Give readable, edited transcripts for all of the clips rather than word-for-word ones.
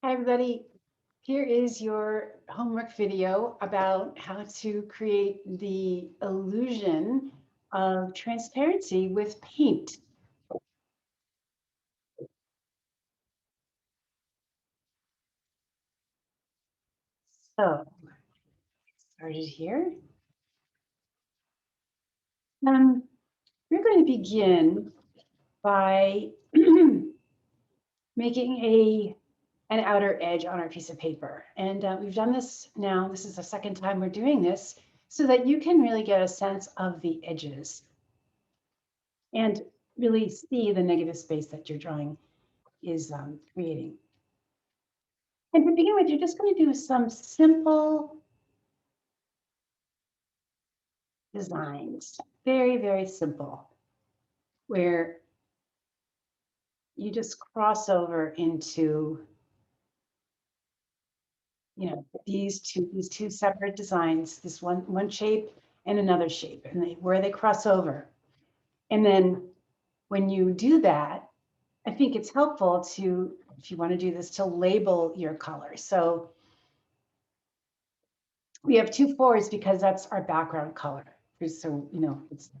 Hi, everybody. Here is your homework video about how to create the illusion of transparency with paint. So, started here. Um, we're going to begin by making an outer edge on our piece of paper. And we've done this now. This is the second time we're doing this so that you can really get a sense of the edges and really see the negative space that your drawing is creating. And to begin with, you're just going to do some simple designs, very, very simple, where you just cross over into, these two separate designs, this one shape and another shape, and where they cross over. And then when you do that, I think it's helpful to, if you want to do this, to label your color. So we have 2 4s because that's our background color. So, it's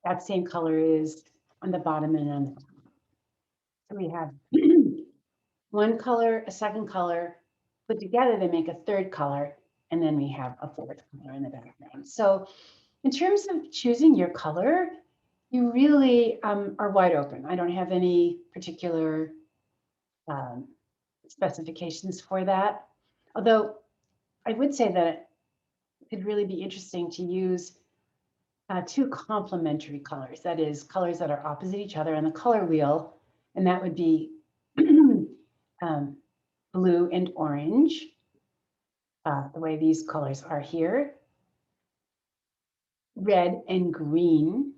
that same color is on the bottom and on the top. So we have one color, a second color, put together they make a third color, and then we have a fourth color in the background. So in terms of choosing your color, you really are wide open. I don't have any particular um, specifications for that. Although I would say that it could really be interesting to use two complementary colors. That is, colors that are opposite each other on the color wheel, and that would be blue and orange, the way these colors are here, red and green,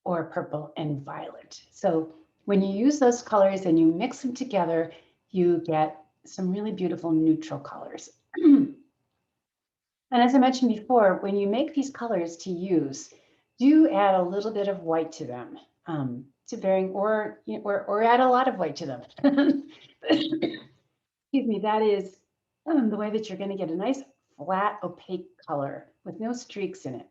or purple and violet. So when you use those colors and you mix them together, you get some really beautiful neutral colors. And as I mentioned before, when you make these colors to use, do add a little bit of white to them, to varying, or add a lot of white to them. Excuse me, that is the way that you're going to get a nice flat opaque color with no streaks in it.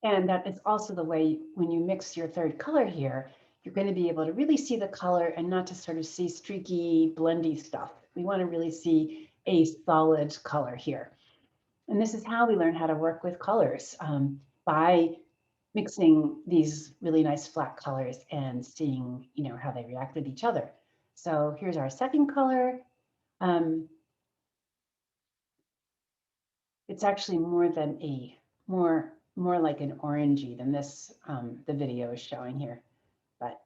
And that is also the way when you mix your third color here, you're going to be able to really see the color and not to sort of see streaky, blendy stuff. We want to really see a solid color here. And this is how we learn how to work with colors, by mixing these really nice flat colors and seeing, how they react with each other. So here's our second color. It's actually more like an orangey than this, the video is showing here, but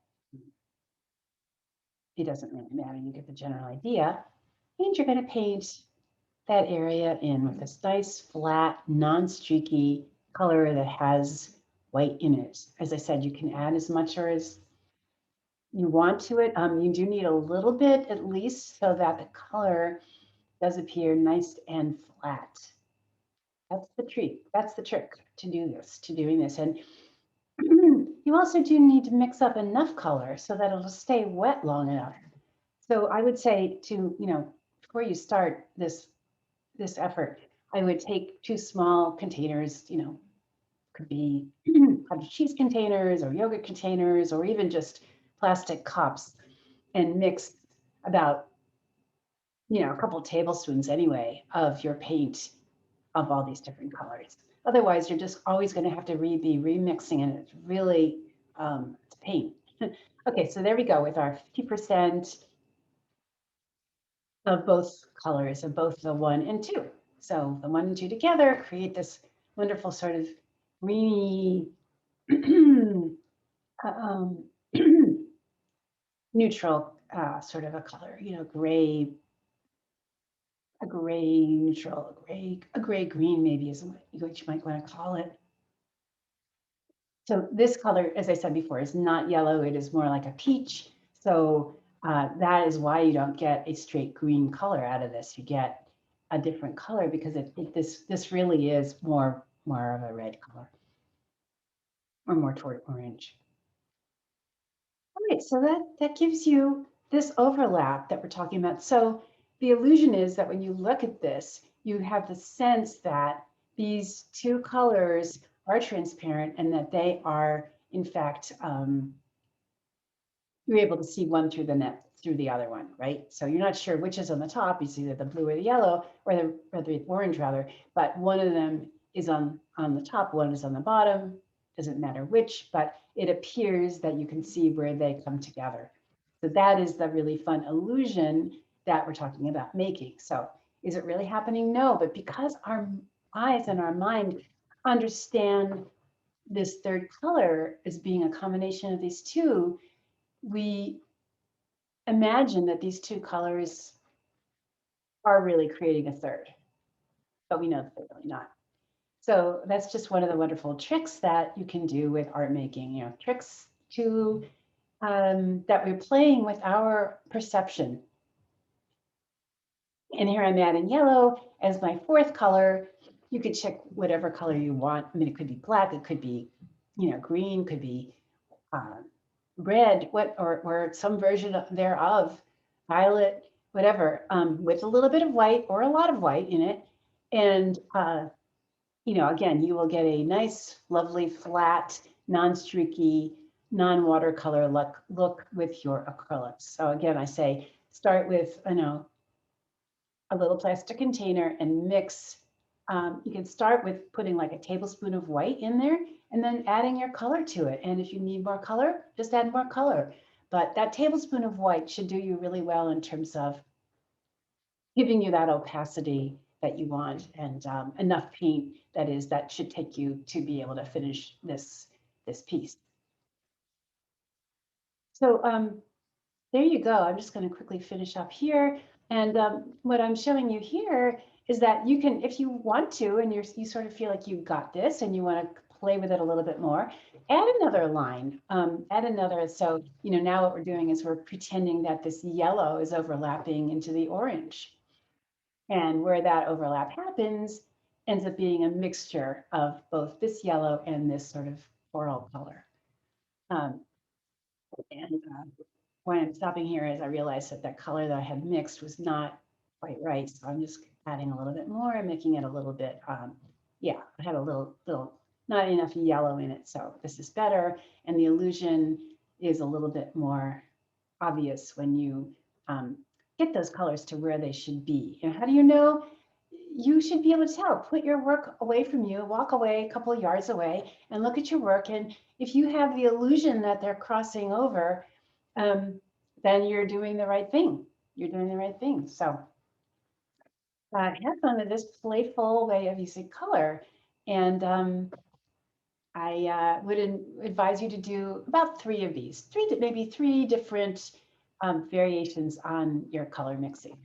it doesn't really matter. You get the general idea. And you're going to paint that area in with this nice, flat, non-streaky color that has white in it. As I said, you can add as much or as you want to it. You do need a little bit at least so that the color does appear nice and flat. That's the trick. That's the trick to doing this. And you also do need to mix up enough color so that it'll stay wet long enough. So I would say to, before you start this effort, I would take 2 small containers, could be cottage cheese containers or yogurt containers or even just plastic cups, and mix about, a couple of tablespoons anyway of your paint of all these different colors. Otherwise, you're just always going to have to be remixing, and it's really it's pain. Okay, so there we go with our 50% of both colors of both the 1 and 2. So the 1 and 2 together create this wonderful sort of greeny, um, neutral sort of a color, gray, a gray neutral, a gray green maybe is what you might want to call it. So this color, as I said before, is not yellow. It is more like a peach. So that is why you don't get a straight green color out of this. You get a different color because this really is more of a red color, or more toward orange. All right, so that gives you this overlap that we're talking about. So the illusion is that when you look at this, you have the sense that these two colors are transparent and that they are, in fact, you're able to see one through the net through the other one, right? So you're not sure which is on the top. You see either the blue or the yellow or the orange rather, but one of them is on the top, one is on the bottom. Doesn't matter which, but it appears that you can see where they come together. So that is the really fun illusion that we're talking about making. So is it really happening? No, but because our eyes and our mind understand this third color as being a combination of these two, we imagine that these two colors are really creating a third, but we know that they're really not. So that's just one of the wonderful tricks that you can do with art making, tricks to that we're playing with our perception. And here I'm adding yellow as my fourth color. You could check whatever color you want. I mean, it could be black, it could be, green, could be red, or some version thereof, violet, whatever, with a little bit of white or a lot of white in it. And, again, you will get a nice, lovely, flat, non-streaky, non-watercolor look with your acrylics. So again, I say, start with, a little plastic container and mix. You can start with putting like a tablespoon of white in there and then adding your color to it. And if you need more color, just add more color. But that tablespoon of white should do you really well in terms of giving you that opacity that you want and enough paint that should take you to be able to finish this piece. So there you go. I'm just going to quickly finish up here. And what I'm showing you here is that you can, if you want to, and you sort of feel like you've got this and you want to play with it a little bit more, add another line, add another. So, now what we're doing is we're pretending that this yellow is overlapping into the orange. And where that overlap happens ends up being a mixture of both this yellow and this sort of coral color. And why I'm stopping here is I realized that that color that I had mixed was not quite right. So I'm just adding a little bit more and making it a little bit, yeah, I had a little, not enough yellow in it. So this is better. And the illusion is a little bit more obvious when you get those colors to where they should be. And how do you know? You should be able to tell. Put your work away from you, walk away a couple of yards away and look at your work. And if you have the illusion that they're crossing over, then you're doing the right thing. You're doing the right thing. So have fun with this playful way of using color. And I would advise you to do about 3 of these, maybe three different variations on your color mixing.